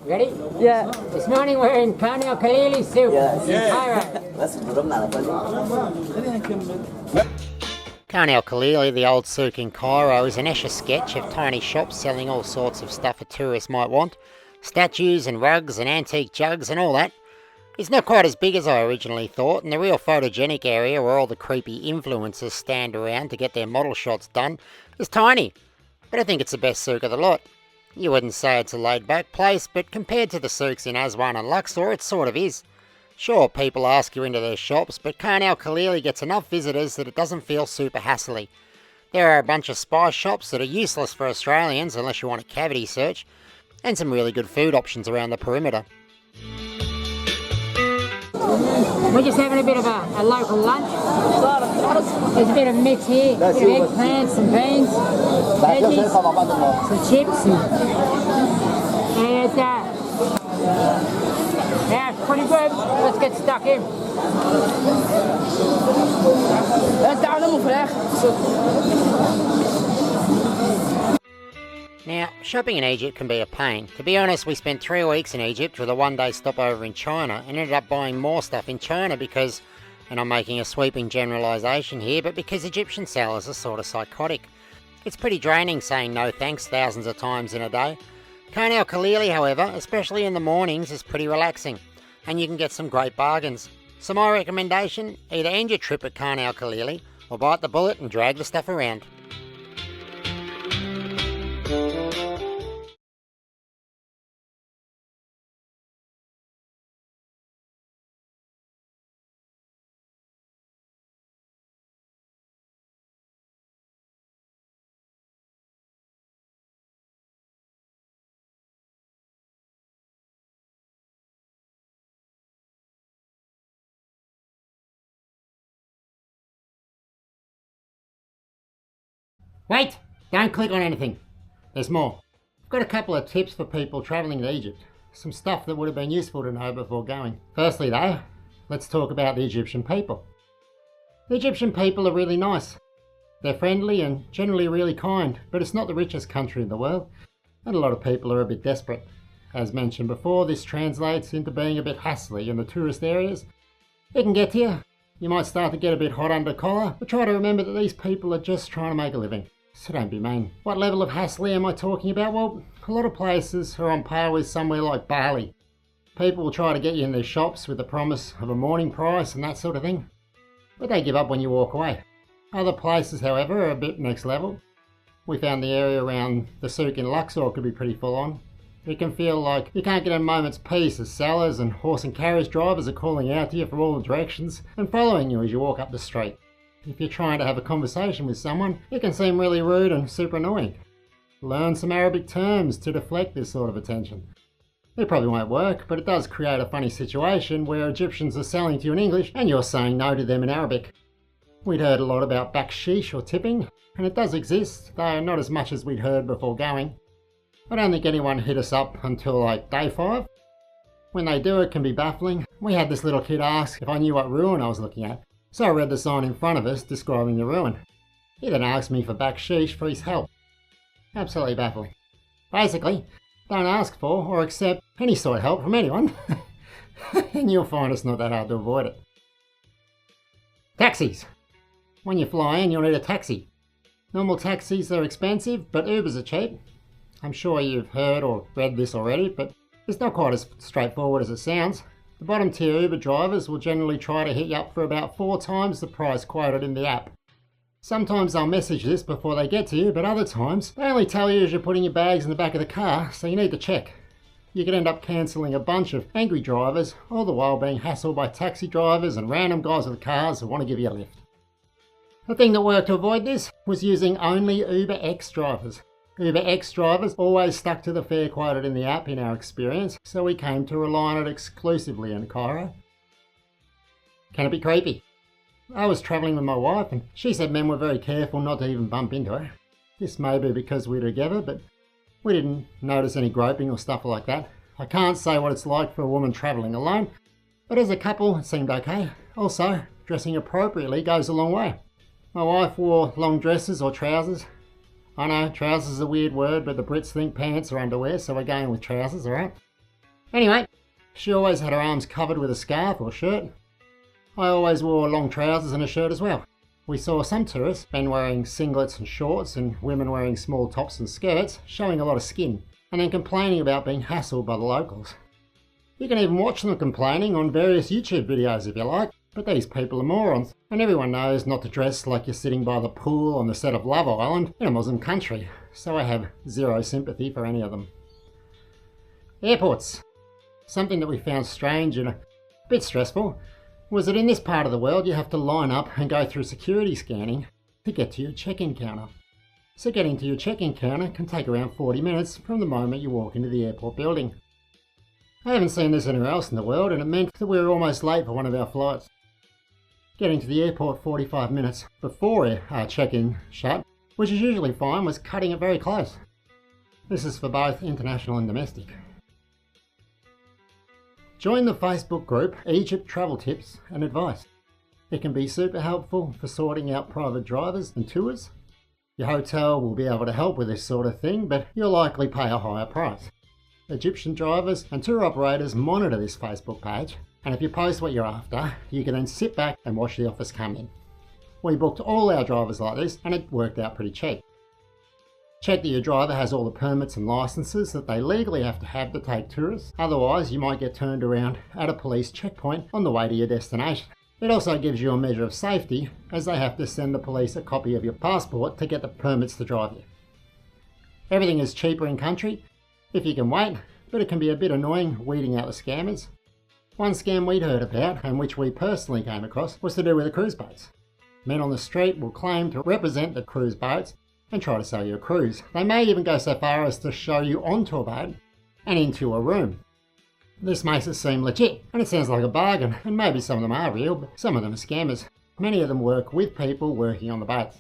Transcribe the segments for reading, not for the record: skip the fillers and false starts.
Ready? Yeah. This morning we're in Khan El Khalili soup in Cairo. Khan El Khalili, the old souk in Cairo, is an Escher sketch of tiny shops selling all sorts of stuff a tourist might want. Statues and rugs and antique jugs and all that. It's not quite as big as I originally thought, and the real photogenic area where all the creepy influencers stand around to get their model shots done is tiny. But I think it's the best souk of the lot. You wouldn't say it's a laid-back place, but compared to the souks in Aswan and Luxor, it sort of is. Sure, people ask you into their shops, but Khan El Khalili gets enough visitors that it doesn't feel super hassly. There are a bunch of spice shops that are useless for Australians unless you want a cavity search, and some really good food options around the perimeter. We're just having a bit of a local lunch. There's a bit of mix here, a bit of eggplants, some beans, veggies, some chips, and yeah, it's pretty good. Let's get stuck in. Now, shopping in Egypt can be a pain. To be honest, we spent 3 weeks in Egypt with a one-day stopover in China and ended up buying more stuff in China because, and I'm making a sweeping generalisation here, but because Egyptian sellers are sort of psychotic. It's pretty draining saying no thanks thousands of times in a day. Khan El Khalili, however, especially in the mornings, is pretty relaxing, and you can get some great bargains. So my recommendation, either end your trip at Khan El Khalili or bite the bullet and drag the stuff around. Wait! Don't click on anything. There's more. I've got a couple of tips for people travelling to Egypt. Some stuff that would have been useful to know before going. Firstly though, let's talk about the Egyptian people. The Egyptian people are really nice. They're friendly and generally really kind, but it's not the richest country in the world, and a lot of people are a bit desperate. As mentioned before, this translates into being a bit hassly in the tourist areas. It can get to you. You might start to get a bit hot under collar, but try to remember that these people are just trying to make a living. So don't be mean. What level of hassle am I talking about? Well, a lot of places are on par with somewhere like Bali. People will try to get you in their shops with the promise of a morning price and that sort of thing, but they give up when you walk away. Other places, however, are a bit next level. We found the area around the souk in Luxor could be pretty full on. It can feel like you can't get a moment's peace as sellers and horse and carriage drivers are calling out to you from all the directions and following you as you walk up the street. If you're trying to have a conversation with someone, it can seem really rude and super annoying. Learn some Arabic terms to deflect this sort of attention. It probably won't work, but it does create a funny situation where Egyptians are selling to you in English and you're saying no to them in Arabic. We'd heard a lot about bakshish or tipping, and it does exist, though not as much as we'd heard before going. I don't think anyone hit us up until like day 5. When they do, it can be baffling. We had this little kid ask if I knew what ruin I was looking at, so I read the sign in front of us describing the ruin. He then asked me for bakshish for his help. Absolutely baffling. Basically, don't ask for or accept any sort of help from anyone, and you'll find it's not that hard to avoid it. Taxis. When you fly in, you'll need a taxi. Normal taxis are expensive, but Ubers are cheap. I'm sure you've heard or read this already, but it's not quite as straightforward as it sounds. The bottom tier Uber drivers will generally try to hit you up for about 4 times the price quoted in the app. Sometimes they'll message this before they get to you, but other times they only tell you as you're putting your bags in the back of the car, so you need to check. You could end up cancelling a bunch of angry drivers, all the while being hassled by taxi drivers and random guys with cars who want to give you a lift. The thing that worked to avoid this was using only UberX drivers. UberX drivers always stuck to the fare quoted in the app in our experience, so we came to rely on it exclusively in Cairo. Can it be creepy? I was travelling with my wife and she said men were very careful not to even bump into her. This may be because we're together, but we didn't notice any groping or stuff like that. I can't say what it's like for a woman travelling alone, but as a couple it seemed okay. Also, dressing appropriately goes a long way. My wife wore long dresses or trousers. I know, trousers is a weird word, but the Brits think pants are underwear, so we're going with trousers, alright? Anyway, she always had her arms covered with a scarf or shirt. I always wore long trousers and a shirt as well. We saw some tourists, men wearing singlets and shorts and women wearing small tops and skirts, showing a lot of skin, and then complaining about being hassled by the locals. You can even watch them complaining on various YouTube videos if you like, but these people are morons, and everyone knows not to dress like you're sitting by the pool on the set of Love Island in a Muslim country, so I have zero sympathy for any of them. Airports. Something that we found strange and a bit stressful was that in this part of the world you have to line up and go through security scanning to get to your check-in counter. So getting to your check-in counter can take around 40 minutes from the moment you walk into the airport building. I haven't seen this anywhere else in the world, and it meant that we were almost late for one of our flights. Getting to the airport 45 minutes before our check-in shut, which is usually fine, was cutting it very close. This is for both international and domestic. Join the Facebook group Egypt Travel Tips and Advice. It can be super helpful for sorting out private drivers and tours. Your hotel will be able to help with this sort of thing, but you'll likely pay a higher price. Egyptian drivers and tour operators monitor this Facebook page, and if you post what you're after, you can then sit back and watch the offers come in. We booked all our drivers like this, and it worked out pretty cheap. Check that your driver has all the permits and licenses that they legally have to take tourists, otherwise you might get turned around at a police checkpoint on the way to your destination. It also gives you a measure of safety, as they have to send the police a copy of your passport to get the permits to drive you. Everything is cheaper in country, if you can wait, but it can be a bit annoying weeding out the scammers. One scam we'd heard about, and which we personally came across, was to do with the cruise boats. Men on the street will claim to represent the cruise boats and try to sell you a cruise. They may even go so far as to show you onto a boat and into a room. This makes it seem legit, and it sounds like a bargain, and maybe some of them are real, but some of them are scammers. Many of them work with people working on the boats.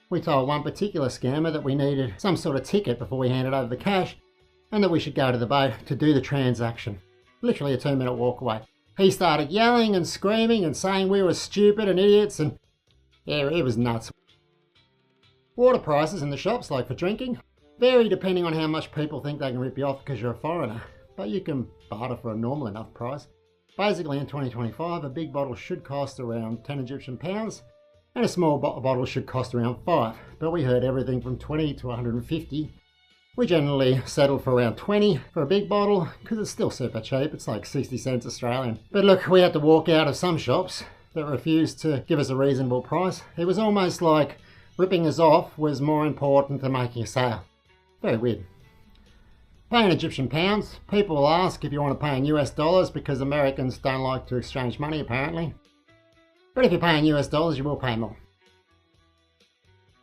We told one particular scammer that we needed some sort of ticket before we handed over the cash, and that we should go to the boat to do the transaction. Literally a 2-minute walk away. He started yelling and screaming and saying we were stupid and idiots, and yeah, it was nuts. Water prices in the shops, like for drinking, vary depending on how much people think they can rip you off because you're a foreigner, but you can barter for a normal enough price. Basically in 2025, a big bottle should cost around 10 Egyptian pounds, and a small bottle should cost around 5, but we heard everything from 20 to 150. We generally settled for around 20 for a big bottle, because it's still super cheap, it's like 60 cents Australian. But look, we had to walk out of some shops that refused to give us a reasonable price. It was almost like ripping us off was more important than making a sale. Very weird. Paying Egyptian pounds. People will ask if you want to pay in US dollars because Americans don't like to exchange money apparently. But if you're paying US dollars, you will pay more.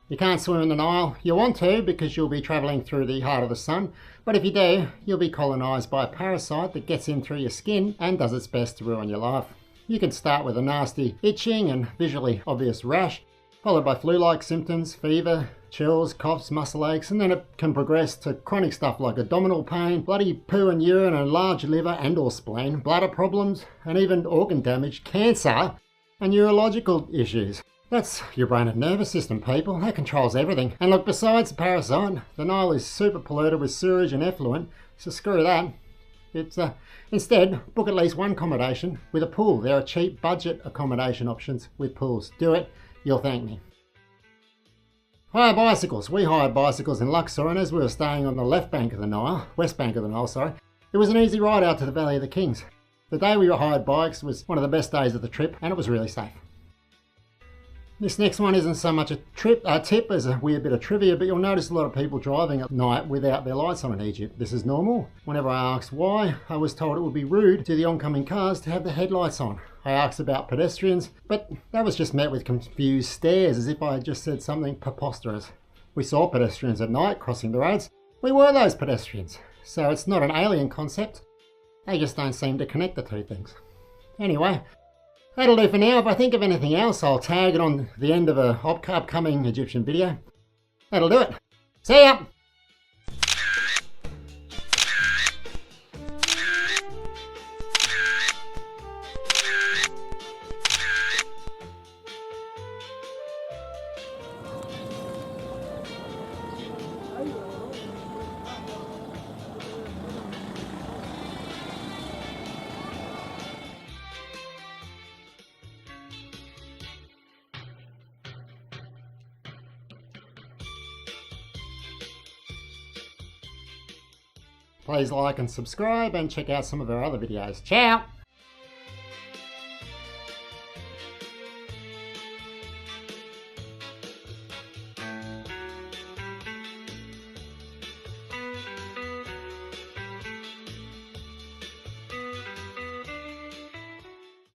You can't swim in the Nile. You want to because you'll be travelling through the heart of the sun, but if you do, you'll be colonised by a parasite that gets in through your skin and does its best to ruin your life. You can start with a nasty itching and visually obvious rash, followed by flu-like symptoms, fever, chills, coughs, muscle aches, and then it can progress to chronic stuff like abdominal pain, bloody poo and urine, a large liver and or spleen, bladder problems, and even organ damage, cancer, and neurological issues. That's your brain and nervous system, people. That controls everything. And look, besides the parasite, the Nile is super polluted with sewage and effluent, so screw that. Instead, book at least one accommodation with a pool. There are cheap budget accommodation options with pools. Do it, you'll thank me. Hire bicycles. We hired bicycles in Luxor, and as we were staying on the west bank of the Nile, it was an easy ride out to the Valley of the Kings. The day we hired bikes was one of the best days of the trip, and it was really safe. This next one isn't so much a tip as a weird bit of trivia, but you'll notice a lot of people driving at night without their lights on in Egypt. This is normal. Whenever I asked why, I was told it would be rude to the oncoming cars to have the headlights on. I asked about pedestrians, but that was just met with confused stares as if I had just said something preposterous. We saw pedestrians at night crossing the roads. We were those pedestrians. So it's not an alien concept. They just don't seem to connect the two things. Anyway, that'll do for now. If I think of anything else, I'll tag it on the end of a upcoming Egyptian video. That'll do it. See ya! Please like and subscribe and check out some of our other videos. Ciao!